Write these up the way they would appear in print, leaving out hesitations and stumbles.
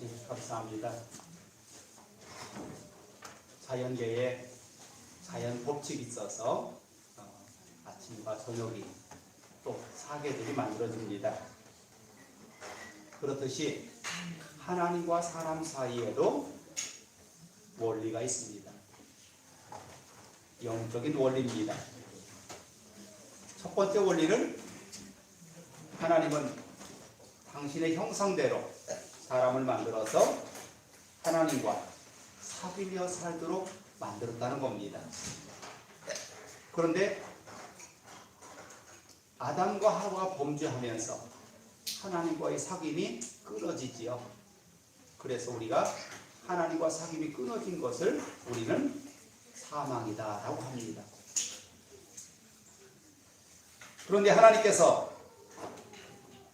네, 감사합니다. 자연계에 자연 법칙이 있어서 아침과 저녁이 또 사계절이 만들어집니다. 그렇듯이 하나님과 사람 사이에도 원리가 있습니다. 영적인 원리입니다. 첫 번째 원리는 하나님은 당신의 형상대로 사람을 만들어서 하나님과 사귀며 살도록 만들었다는 겁니다. 그런데 아담과 하와가 범죄하면서 하나님과의 사귐이 끊어지지요. 그래서 우리가 하나님과 사귐이 끊어진 것을 우리는 사망이다라고 합니다. 그런데 하나님께서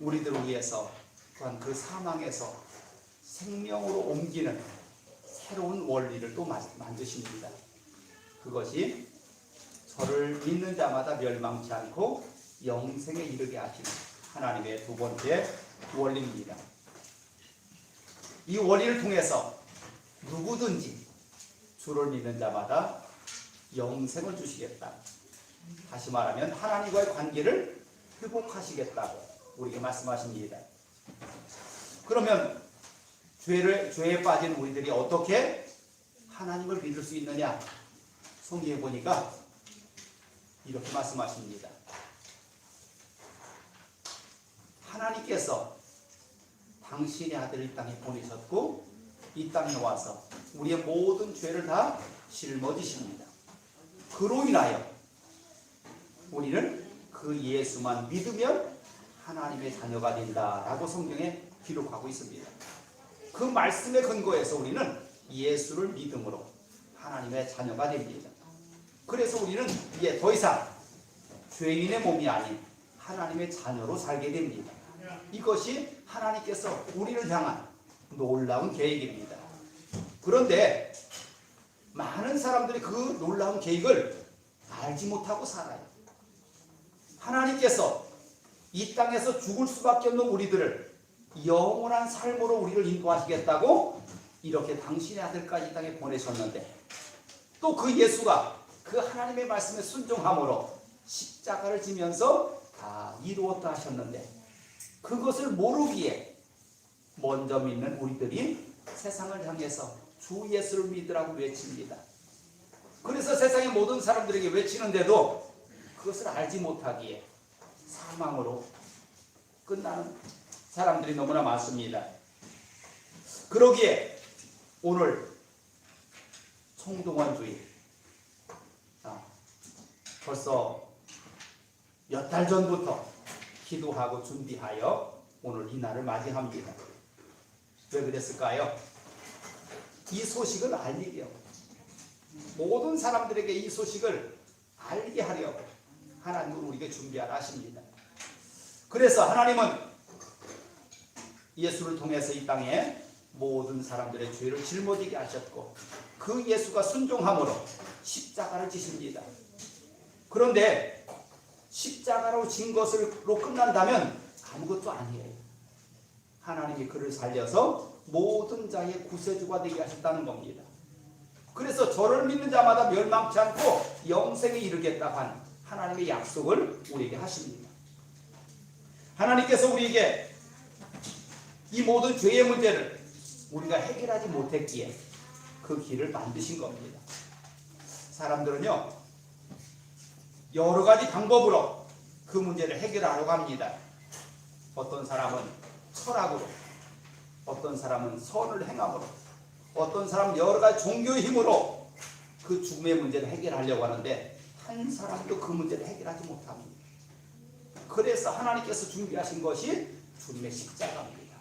우리들을 위해서 또한 그 사망에서 생명으로 옮기는 새로운 원리를 또 만드십니다. 그것이 저를 믿는 자마다 멸망치 않고 영생에 이르게 하시는 하나님의 두 번째 원리입니다. 이 원리를 통해서 누구든지 주를 믿는 자마다 영생을 주시겠다. 다시 말하면 하나님과의 관계를 회복하시겠다고 우리에게 말씀하십니다. 그러면 죄에 빠진 우리들이 어떻게 하나님을 믿을 수 있느냐? 성경에 보니까 이렇게 말씀하십니다. 하나님께서 당신의 아들을 이 땅에 보내셨고 이 땅에 와서 우리의 모든 죄를 다 짊어지십니다. 그로 인하여 우리는 그 예수만 믿으면 하나님의 자녀가 된다라고 성경에 기록하고 있습니다. 그 말씀에 근거해서 우리는 예수를 믿음으로 하나님의 자녀가 됩니다. 그래서 우리는 이제 더 이상 죄인의 몸이 아닌 하나님의 자녀로 살게 됩니다. 이것이 하나님께서 우리를 향한 놀라운 계획입니다. 그런데 많은 사람들이 그 놀라운 계획을 알지 못하고 살아요. 하나님께서 이 땅에서 죽을 수밖에 없는 우리들을 영원한 삶으로 우리를 인도하시겠다고 이렇게 당신의 아들까지 이 땅에 보내셨는데 또 그 예수가 그 하나님의 말씀에 순종함으로 십자가를 지면서 다 이루었다 하셨는데 그것을 모르기에 먼저 믿는 우리들이 세상을 향해서 주 예수를 믿으라고 외칩니다. 그래서 세상의 모든 사람들에게 외치는데도 그것을 알지 못하기에 사망으로 끝나는 사람들이 너무나 많습니다. 그러기에 오늘 총동원주의 벌써 몇 달 전부터 기도하고 준비하여 오늘 이 날을 맞이합니다. 왜 그랬을까요? 이 소식을 알리려고 모든 사람들에게 이 소식을 알게 하려고 하나님은 우리에게 준비하라 하십니다. 그래서 하나님은 예수를 통해서 이 땅에 모든 사람들의 죄를 짊어지게 하셨고 그 예수가 순종함으로 십자가를 지십니다. 그런데 십자가로 진 것으로 끝난다면 아무것도 아니에요. 하나님이 그를 살려서 모든 자의 구세주가 되게 하셨다는 겁니다. 그래서 저를 믿는 자마다 멸망치 않고 영생에 이르겠다고 한 하나님의 약속을 우리에게 하십니다. 하나님께서 우리에게 이 모든 죄의 문제를 우리가 해결하지 못했기에 그 길을 만드신 겁니다. 사람들은요 여러 가지 방법으로 그 문제를 해결하려고 합니다. 어떤 사람은 철학으로, 어떤 사람은 선을 행함으로, 어떤 사람은 여러 가지 종교의 힘으로 그 죽음의 문제를 해결하려고 하는데 한 사람도 그 문제를 해결하지 못합니다. 그래서 하나님께서 준비하신 것이 주님의 십자가입니다.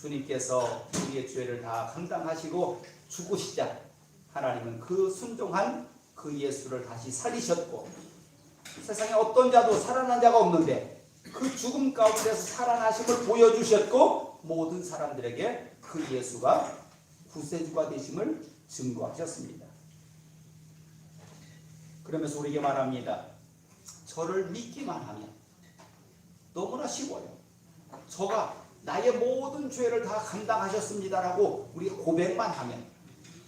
주님께서 우리의 죄를 다 감당하시고 죽으시자 하나님은 그 순종한 그 예수를 다시 살리셨고 세상에 어떤 자도 살아난 자가 없는데 그 죽음 가운데서 살아나심을 보여주셨고 모든 사람들에게 그 예수가 구세주가 되심을 증거하셨습니다. 그러면서 우리에게 말합니다. 저를 믿기만 하면 너무나 쉬워요. 저가 나의 모든 죄를 다 감당하셨습니다라고 우리가 고백만 하면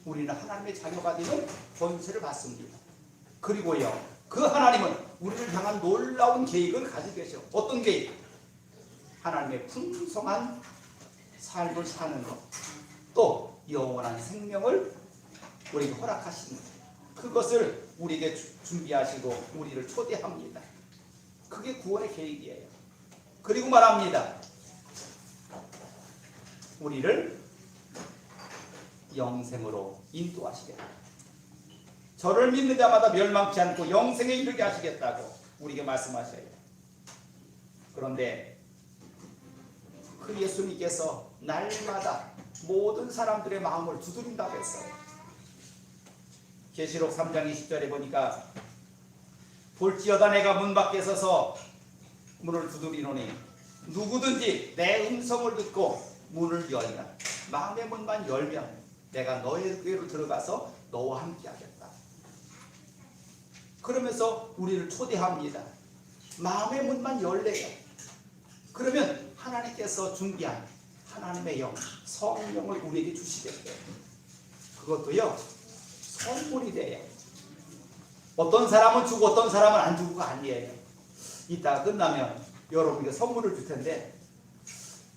우리는 하나님의 자녀가 되는 권세를 받습니다. 그리고요, 그 하나님은 우리를 향한 놀라운 계획을 가지고 계셔. 어떤 계획? 하나님의 풍성한 삶을 사는 것, 또 영원한 생명을 우리에게 허락하시는 것, 그것을 우리에게 준비하시고 우리를 초대합니다. 그게 구원의 계획이에요. 그리고 말합니다. 우리를 영생으로 인도하시겠다. 저를 믿는 자마다 멸망치 않고 영생에 이르게 하시겠다고 우리에게 말씀하셔요. 그런데 그 예수님께서 날마다 모든 사람들의 마음을 두드린다고 했어요. 계시록 3장 20절에 보니까 볼지어다 내가 문 밖에 서서 문을 두드리노니 누구든지 내 음성을 듣고 문을 열라. 마음의 문만 열면 내가 너의 궤로 들어가서 너와 함께 하겠다. 그러면서 우리를 초대합니다. 마음의 문만 열래요. 그러면 하나님께서 준비한 하나님의 영, 성령을 우리에게 주시겠대요. 그것도요, 선물이 돼요. 어떤 사람은 주고 어떤 사람은 안 주고가 아니에요. 이따 끝나면 여러분에게 선물을 줄 텐데,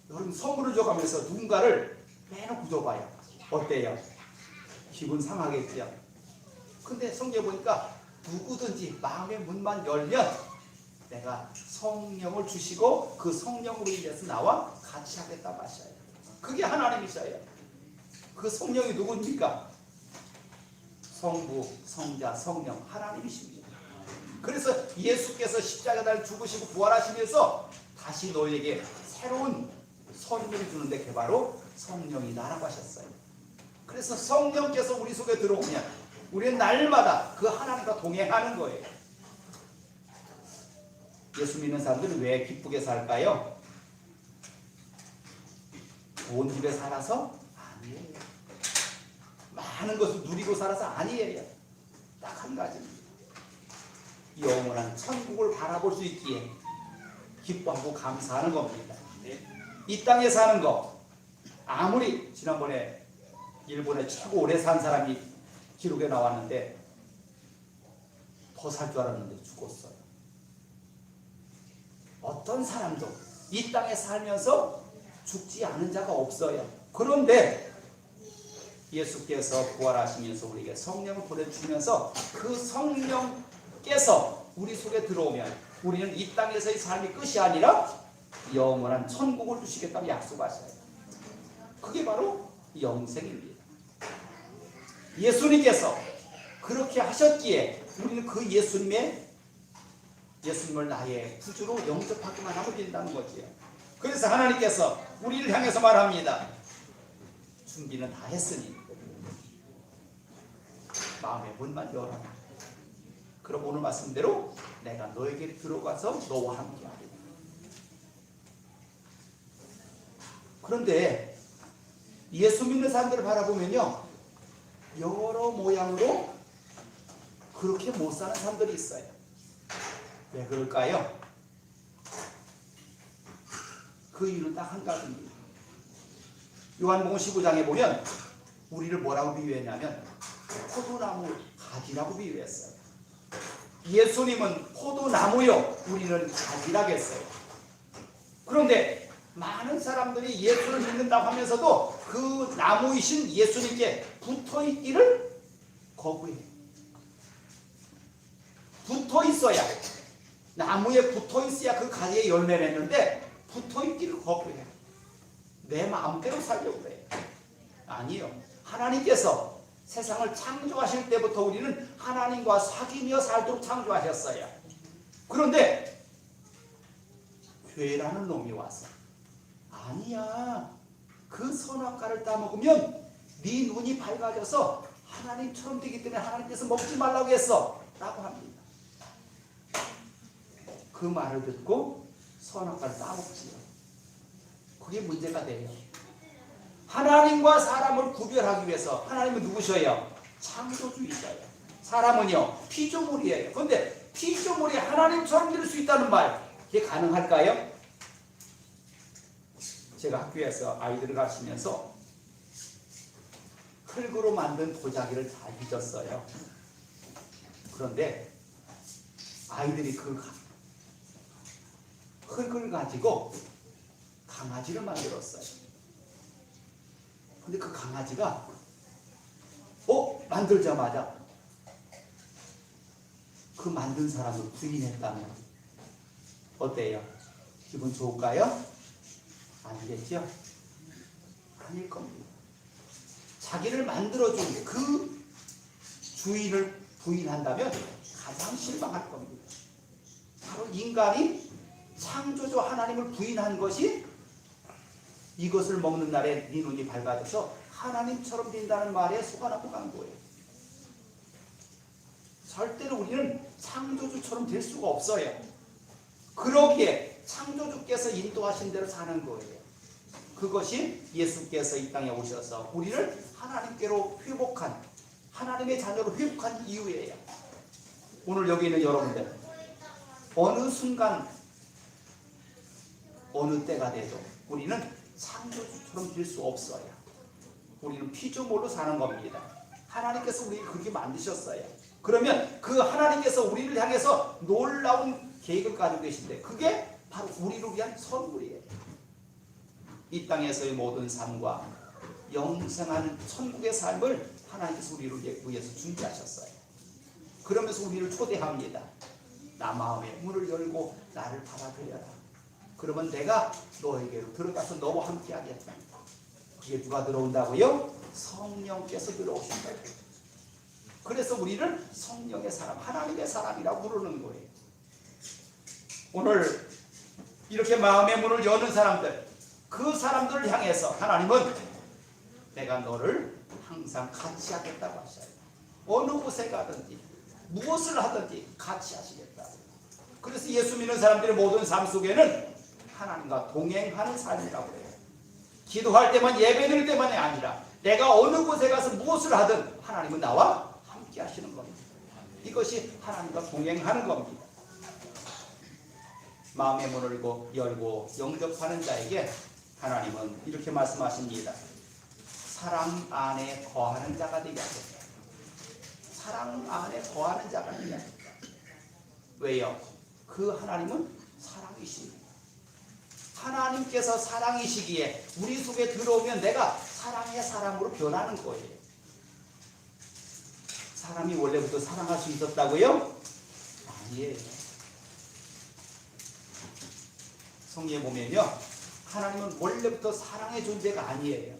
여러분 선물을 줘가면서 누군가를 빼놓고 줘봐요. 어때요? 기분 상하겠죠? 근데 성경에 보니까 누구든지 마음의 문만 열면 내가 성령을 주시고 그 성령으로 인해서 나와 같이 하겠다 마셔요. 그게 하나님이셔요. 그 성령이 누굽니까? 성부, 성자, 성령, 하나님이십니다. 그래서 예수께서 십자가를 죽으시고 부활하시면서 다시 너에게 새로운 선물을 주는데 그게 바로 성령이다라고 하셨어요. 그래서 성령께서 우리 속에 들어오면 우리는 날마다 그 하나님과 동행하는 거예요. 예수 믿는 사람들은 왜 기쁘게 살까요? 좋은 집에 살아서? 아니에요. 많은 것을 누리고 살아서? 아니에요. 딱 한 가지입니다. 영원한 천국을 바라볼 수 있기에 기뻐하고 감사하는 겁니다. 이 땅에 사는 거, 아무리 지난번에 일본에 최고 오래 산 사람이 기록에 나왔는데 더 살 줄 알았는데 죽었어요. 어떤 사람도 이 땅에 살면서 죽지 않은 자가 없어요. 그런데 예수께서 부활하시면서 우리에게 성령을 보내주시면서 그 성령께서 우리 속에 들어오면 우리는 이 땅에서의 삶이 끝이 아니라 영원한 천국을 주시겠다고 약속하셔요. 그게 바로 영생입니다. 예수님께서 그렇게 하셨기에 우리는 그 예수님을 나의 구주로 영접하기만 하면 된다는 거지요. 그래서 하나님께서 우리를 향해서 말합니다. 준비는 다 했으니 마음의 문만 열어라. 그럼 오늘 말씀대로 내가 너에게 들어가서 너와 함께 하리라. 그런데 예수 믿는 사람들을 바라보면요, 여러 모양으로 그렇게 못 사는 사람들이 있어요. 왜 그럴까요? 그 이유는 딱 한 가지입니다. 요한복음 15장에 보면 우리를 뭐라고 비유했냐면 포도나무 가지라고 비유했어요. 예수님은 포도나무요, 우리는 가지라고 했어요. 그런데 많은 사람들이 예수를 믿는다고 하면서도 그 나무이신 예수님께 붙어있기를 거부해요. 붙어있어야, 나무에 붙어있어야 그 가지에 열매를 맺는데 붙어있기를 거부해요. 내 마음대로 살려고 해요. 아니요. 하나님께서 세상을 창조하실 때부터 우리는 하나님과 사귀며 살도록 창조하셨어요. 그런데 죄라는 놈이 와서 아니야, 그 선악과를 따먹으면 네 눈이 밝아져서 하나님처럼 되기 때문에 하나님께서 먹지 말라고 했어 라고 합니다. 그 말을 듣고 선악과를 따먹지요. 그게 문제가 돼요. 하나님과 사람을 구별하기 위해서, 하나님은 누구셔요? 창조주이셔요. 사람은요, 피조물이에요. 그런데 피조물이 하나님처럼 될 수 있다는 말, 이게 가능할까요? 제가 학교에서 아이들을 가르치면서 흙으로 만든 도자기를 잘 빚었어요. 그런데 아이들이 그 흙을 가지고 강아지를 만들었어요. 근데 그 강아지가 만들자마자 그 만든 사람을 부인했다면 어때요? 기분 좋을까요? 아니겠죠? 아닐 겁니다. 자기를 만들어준 그 주인을 부인한다면 가장 실망할 겁니다. 바로 인간이 창조주 하나님을 부인한 것이 이것을 먹는 날에 네 눈이 밝아져서 하나님처럼 된다는 말에 속아 넘어간 거예요. 절대로 우리는 창조주처럼 될 수가 없어요. 그러기에 창조주께서 인도하신 대로 사는 거예요. 그것이 예수께서 이 땅에 오셔서 우리를 하나님께로 회복한, 하나님의 자녀로 회복한 이유예요. 오늘 여기 있는 여러분들, 어느 순간 어느 때가 돼도 우리는 창조주처럼 될 수 없어요. 우리는 피조물로 사는 겁니다. 하나님께서 우리를 그렇게 만드셨어요. 그러면 그 하나님께서 우리를 향해서 놀라운 계획을 가지고 계신데 그게 바로 우리를 위한 선물이에요. 이 땅에서의 모든 삶과 영생하는 천국의 삶을 하나님께서 우리를 위해서 준비하셨어요. 그러면서 우리를 초대합니다. 나 마음의 문을 열고 나를 받아들여라. 그러면 내가 너에게로 들어가서 너와 함께 하겠다. 그게 누가 들어온다고요? 성령께서 들어오신다. 그래서 우리를 성령의 사람, 하나님의 사람이라고 부르는 거예요. 오늘 이렇게 마음의 문을 여는 사람들, 그 사람들을 향해서 하나님은 내가 너를 항상 같이 하겠다고 하셔요. 어느 곳에 가든지 무엇을 하든지 같이 하시겠다. 그래서 예수 믿는 사람들의 모든 삶 속에는 하나님과 동행하는 삶이라고 해요. 기도할 때만, 예배드릴 때만이 아니라 내가 어느 곳에 가서 무엇을 하든 하나님은 나와 함께 하시는 겁니다. 이것이 하나님과 동행하는 겁니다. 마음의 문을 열고 영접하는 자에게 하나님은 이렇게 말씀하십니다. 사랑 안에 거하는 자가 되게 하겠다. 사랑 안에 거하는 자가 되게 하겠다. 왜요? 그 하나님은 사랑이십니다. 하나님께서 사랑이시기에 우리 속에 들어오면 내가 사랑의 사람으로 변하는 거예요. 사람이 원래부터 사랑할 수 있었다고요? 아니에요. 성경에 보면요, 하나님은 원래부터 사랑의 존재가 아니에요.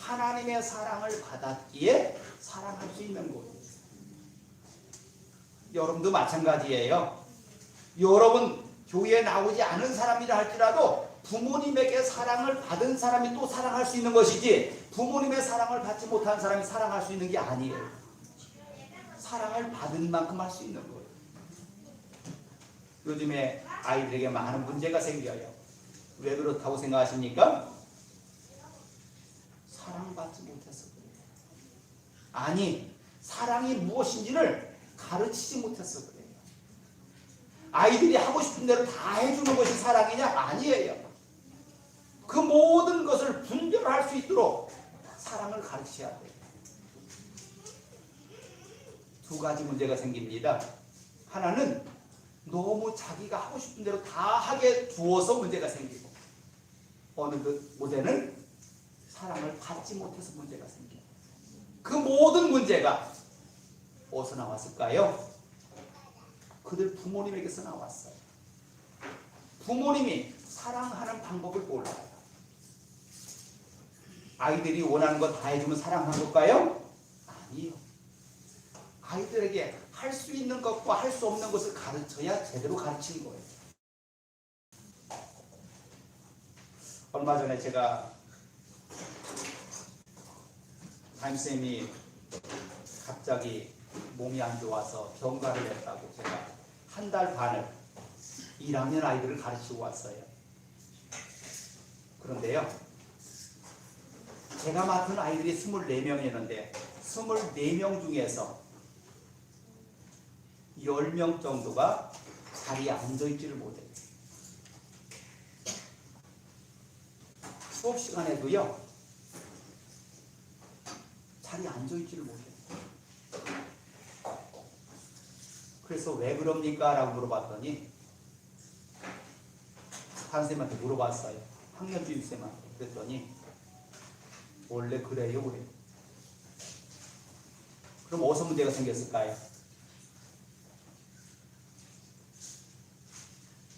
하나님의 사랑을 받았기에 사랑할 수 있는 거예요. 여러분도 마찬가지예요. 여러분 교회에 나오지 않은 사람이라 할지라도 부모님에게 사랑을 받은 사람이 또 사랑할 수 있는 것이지, 부모님의 사랑을 받지 못한 사람이 사랑할 수 있는 게 아니에요. 사랑을 받은 만큼 할 수 있는 거예요. 요즘에 아이들에게 많은 문제가 생겨요. 왜 그렇다고 생각하십니까? 사랑받지 못해서 그래요. 아니, 사랑이 무엇인지를 가르치지 못해서 그래요. 아이들이 하고 싶은 대로 다 해주는 것이 사랑이냐? 아니에요. 그 모든 것을 분별할 수 있도록 사랑을 가르쳐야 돼요. 두 가지 문제가 생깁니다. 하나는 너무 자기가 하고 싶은 대로 다 하게 두어서 문제가 생기고, 어느 곳에는 사랑을 받지 못해서 문제가 생겨요. 그 모든 문제가 어디서 나왔을까요? 그들 부모님에게서 나왔어요. 부모님이 사랑하는 방법을 몰라요. 아이들이 원하는 거 다 해주면 사랑하는 걸까요? 아니요. 아이들에게 할 수 있는 것과 할 수 없는 것을 가르쳐야 제대로 가르치는 거예요. 얼마 전에 제가 담임쌤이 갑자기 몸이 안 좋아서 병가를 했다고 제가 한 달 반을 1학년 아이들을 가르치고 왔어요. 그런데요, 제가 맡은 아이들이 24명이었는데 24명 중에서 10명 정도가 자리에 앉아있지를 못해요. 수업 시간에도요 자리에 앉아있지를 못해요. 그래서 왜 그럽니까? 라고 물어봤더니 다른 쌤한테 물어봤어요. 학년주임 쌤한테. 그랬더니 원래 그래요 그래요. 그럼 어디서 문제가 생겼을까요?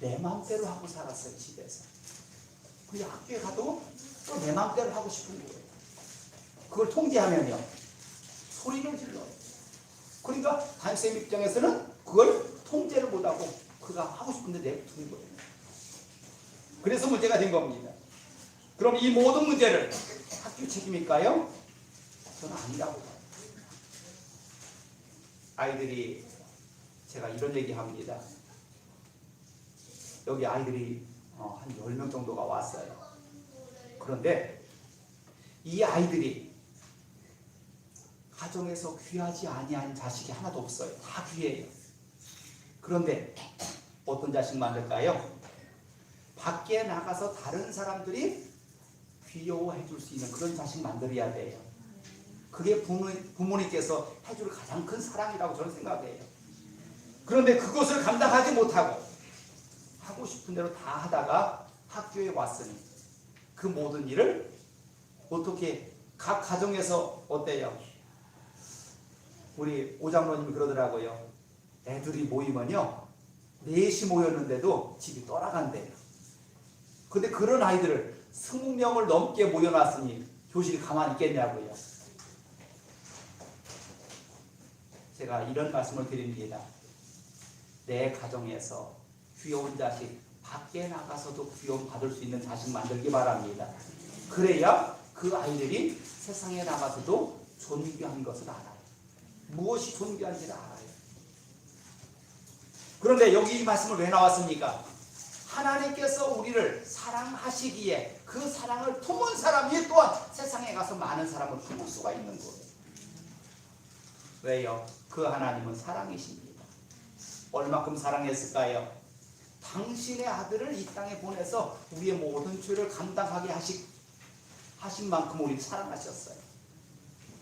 내 마음대로 하고 살았어요. 집에서. 근데 학교에 가도 또 내 마음대로 하고 싶은 거예요. 그걸 통제하면요 소리를 질러요. 그러니까 담임쌤 입장에서는 그걸 통제를 못하고 그가 하고 싶은데 내두는 거예요. 그래서 문제가 된 겁니다. 그럼 이 모든 문제를 학교 책임일까요? 저는 아니라고 봐요. 아이들이 제가 이런 얘기 합니다. 여기 아이들이 한 10명 정도가 왔어요. 그런데 이 아이들이 가정에서 귀하지 아니한 자식이 하나도 없어요. 다 귀해요. 그런데 어떤 자식 만들까요? 밖에 나가서 다른 사람들이 귀여워해 줄 수 있는 그런 자식 만들어야 돼요. 그게 부모님께서 해줄 가장 큰 사랑이라고 저는 생각해요. 그런데 그것을 감당하지 못하고 하고 싶은 대로 다 하다가 학교에 왔으니 그 모든 일을 어떻게 각 가정에서 어때요? 우리 오장로님이 그러더라고요. 애들이 모이면요 4시 모였는데도 집이 떠나간대요. 근데 그런 아이들을 20명을 넘게 모여놨으니 교실이 가만히 있겠냐고요. 제가 이런 말씀을 드립니다. 내 가정에서 귀여운 자식, 밖에 나가서도 귀여움 받을 수 있는 자식 만들기 바랍니다. 그래야 그 아이들이 세상에 나가서도 존귀한 것을 알아요. 무엇이 존귀한지를 알아요. 그런데 여기 이 말씀을 왜 나왔습니까? 하나님께서 우리를 사랑하시기에 그 사랑을 품은 사람이 또한 세상에 가서 많은 사람을 품을 수가 있는 거예요. 왜요? 그 하나님은 사랑이십니다. 얼마큼 사랑했을까요? 당신의 아들을 이 땅에 보내서 우리의 모든 죄를 감당하게 하신 만큼 우리를 사랑하셨어요.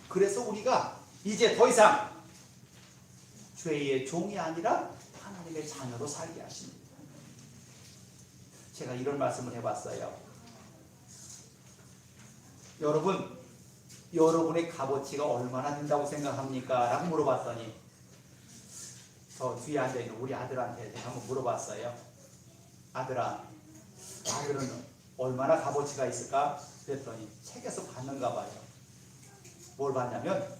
그래서 우리가 이제 더 이상 죄의 종이 아니라 하나님의 자녀로 살게 하십니다. 제가 이런 말씀을 해봤어요. 여러분의 값어치가 얼마나 된다고 생각합니까? 라고 물어봤더니 저 뒤에 앉아있는 우리 아들한테 제가 한번 물어봤어요. 아들아, 아들은 얼마나 값어치가 있을까? 그랬더니 책에서 봤는가 봐요. 뭘 봤냐면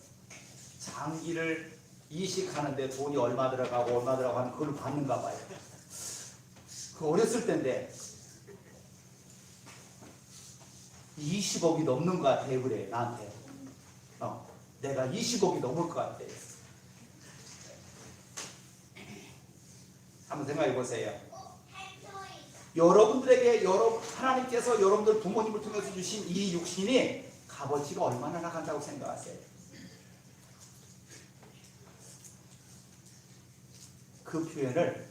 장기를 이식하는데 돈이 얼마 들어가고 하는 그걸 봤는가 봐요. 그 어렸을 때인데 20억이 넘는 것 같아. 그래 나한테. 내가 20억이 넘을 것 같아. 한번 생각해 보세요. 여러분들에게 하나님께서 여러분들 부모님을 통해서 주신 이 육신이 값어치가 얼마나 나간다고 생각하세요? 그 표현을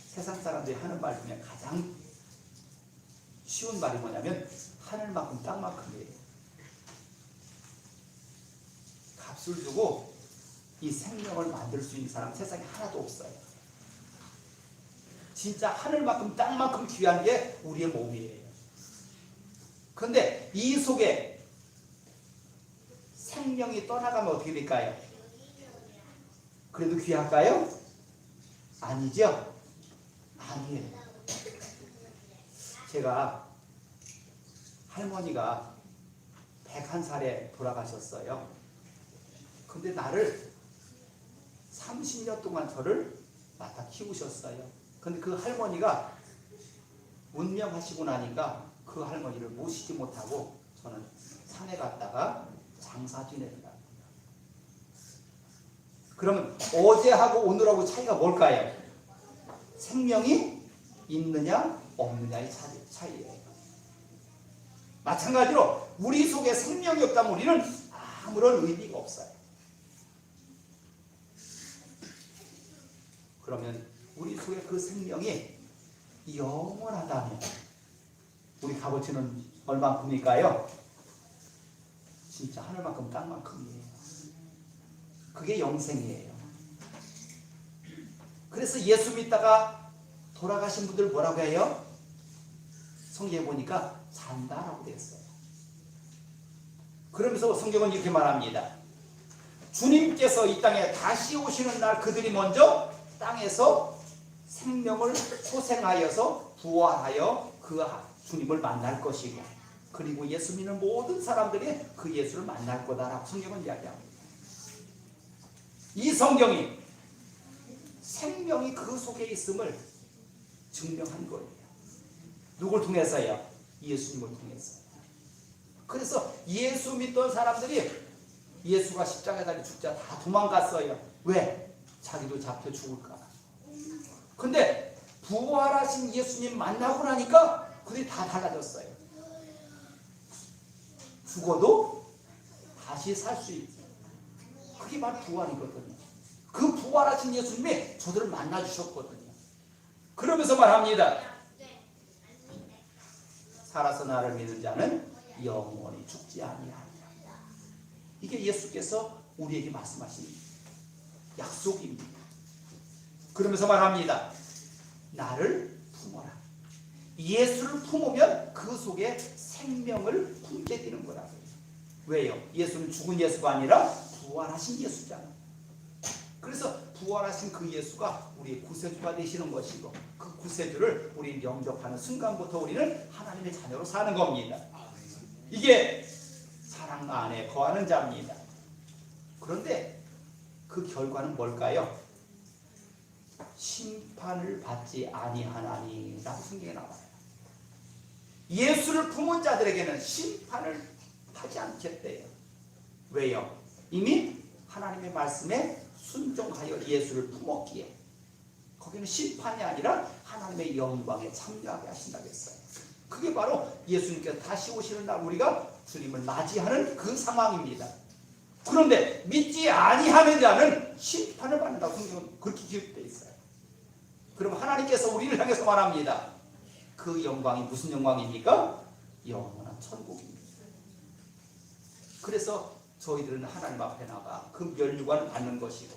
세상 사람들이 하는 말 중에 가장 쉬운 말이 뭐냐면 하늘만큼 땅만큼이에요. 값을 주고 이 생명을 만들 수 있는 사람 세상에 하나도 없어요. 진짜 하늘만큼 땅만큼 귀한 게 우리의 몸이에요. 그런데 이 속에 생명이 떠나가면 어떻게 될까요? 그래도 귀할까요? 아니죠? 아니에요. 제가 할머니가 101살에 돌아가셨어요. 근데 나를 30년 동안 저를 맡아 키우셨어요. 근데 그 할머니가 운명하시고 나니까 그 할머니를 모시지 못하고 저는 산에 갔다가 장사 지내더라고요. 그러면 어제하고 오늘하고 차이가 뭘까요? 생명이 있느냐 없느냐의 차이예요. 마찬가지로 우리 속에 생명이 없다면 우리는 아무런 의미가 없어요. 그러면 우리 속에 그 생명이 영원하다면 우리 값어치는 얼만큼일까요? 진짜 하늘만큼 땅만큼이에요. 그게 영생이에요. 그래서 예수 믿다가 돌아가신 분들 뭐라고 해요? 성경에 보니까 산다라고 되어 있어요. 그러면서 성경은 이렇게 말합니다. 주님께서 이 땅에 다시 오시는 날 그들이 먼저 땅에서 생명을 소생하여서 부활하여 그 주님을 만날 것이고, 그리고 예수 믿는 모든 사람들이 그 예수를 만날 거다라고 성경은 이야기합니다. 이 성경이 생명이 그 속에 있음을 증명한 거예요. 누굴 통해서요? 예수님을 통해서. 그래서 예수 믿던 사람들이 예수가 십자가에 달려 죽자 다 도망갔어요. 왜? 자기도 잡혀 죽을까. 근데 부활하신 예수님 만나고 나니까 그들이 다 달라졌어요. 죽어도 다시 살 수 있어요. 그게 바로 부활이거든요. 그 부활하신 예수님이 저들을 만나주셨거든요. 그러면서 말합니다. 살아서 나를 믿는 자는 영원히 죽지 아니하리라. 이게 예수께서 우리에게 말씀하신 약속입니다. 그러면서 말합니다. 나를 품어라. 예수를 품으면 그 속에 생명을 품게 되는 거라고요. 왜요? 예수는 죽은 예수가 아니라 부활하신 예수잖아. 그래서 부활하신 그 예수가 우리의 구세주가 되시는 것이고, 그 구세주를 우리 영접하는 순간부터 우리는 하나님의 자녀로 사는 겁니다. 이게 사랑 안에 거하는 자입니다. 그런데 그 결과는 뭘까요? 심판을 받지 아니하나니라고 성경에 나와요. 예수를 품은 자들에게는 심판을 하지 않겠대요. 왜요? 이미 하나님의 말씀에 순종하여 예수를 품었기에 거기는 심판이 아니라 하나님의 영광에 참여하게 하신다고 했어요. 그게 바로 예수님께서 다시 오시는 날 우리가 주님을 맞이하는 그 상황입니다. 그런데 믿지 아니하는 자는 심판을 받는다고 성경은 그렇게 기록되어 있어요. 그럼 하나님께서 우리를 향해서 말합니다. 그 영광이 무슨 영광입니까? 영원한 천국입니다. 그래서 저희들은 하나님 앞에 나가 그 면류관을 받는 것이고,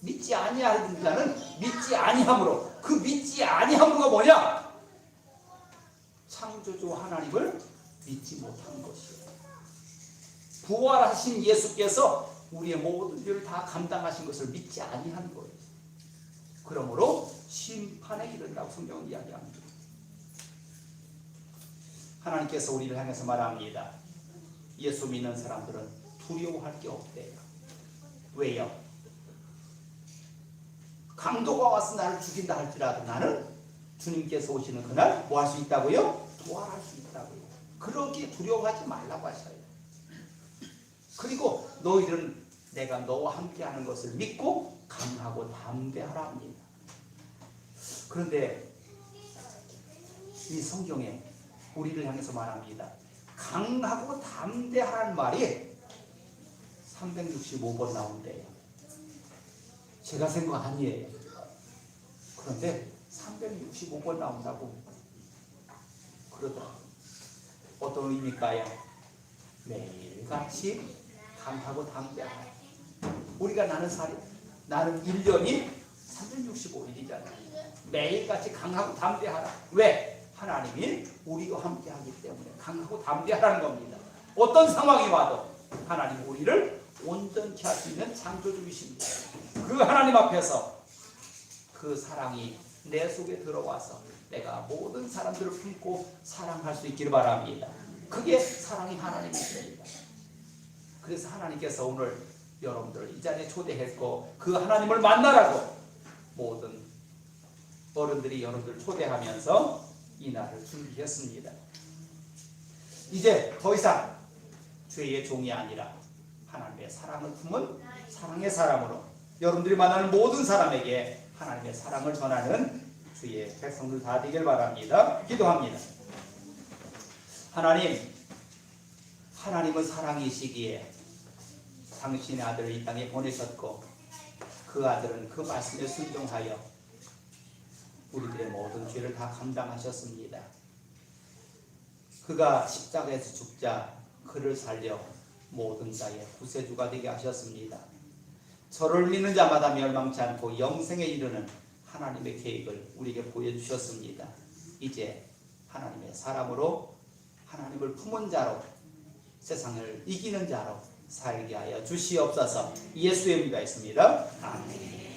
믿지 아니하는 자는 믿지 아니함으로, 그 믿지 아니함으로가 뭐냐? 창조주 하나님을 믿지 못한 것이에요. 부활하신 예수께서 우리의 모든 죄를 다 감당하신 것을 믿지 아니한 거예요. 그러므로 심판에 이른다고 성경은 이야기합니다. 하나님께서 우리를 향해서 말합니다. 예수 믿는 사람들은 두려워할 게 없대요. 왜요? 강도가 와서 나를 죽인다 할지라도 나는 주님께서 오시는 그날 뭐 할 수 있다고요? 부활할 수 있다고요. 그러기에 두려워하지 말라고 하셔요. 그리고 너희들은 내가 너와 함께하는 것을 믿고 강하고 담대하라 합니다. 그런데 이 성경에 우리를 향해서 말합니다. 강하고 담대하라는 말이 365번 나온대요. 제가 센 거 아니에요. 그런데 365번 나온다고 그러더라고요. 어떤 의미일까요? 매일같이 강하고 담대하라. 우리가 나는 1년이 365일이잖아요. 매일같이 강하고 담대하라. 왜? 하나님이 우리와 함께 하기 때문에 강하고 담대하라는 겁니다. 어떤 상황이 와도 하나님 우리를 온전케 할 수 있는 창조주이십니다. 그 하나님 앞에서 그 사랑이 내 속에 들어와서 내가 모든 사람들을 품고 사랑할 수 있기를 바랍니다. 그게 사랑이 하나님이십니다. 그래서 하나님께서 오늘 여러분들을 이 자리에 초대했고 그 하나님을 만나라고 모든 어른들이 여러분들을 초대하면서 이 날을 준비했습니다. 이제 더 이상 죄의 종이 아니라 하나님의 사랑을 품은 사랑의 사람으로 여러분들이 만나는 모든 사람에게 하나님의 사랑을 전하는 주의 백성들 다 되길 바랍니다. 기도합니다. 하나님은 사랑이시기에 당신의 아들을 이 땅에 보내셨고 그 아들은 그 말씀에 순종하여 우리들의 모든 죄를 다 감당하셨습니다. 그가 십자가에서 죽자 그를 살려 모든 자의 구세주가 되게 하셨습니다. 저를 믿는 자마다 멸망치 않고 영생에 이르는 하나님의 계획을 우리에게 보여주셨습니다. 이제 하나님의 사람으로 하나님을 품은 자로 세상을 이기는 자로 살게 하여 주시옵소서. 예수의 이름으로 있습니다. 아멘.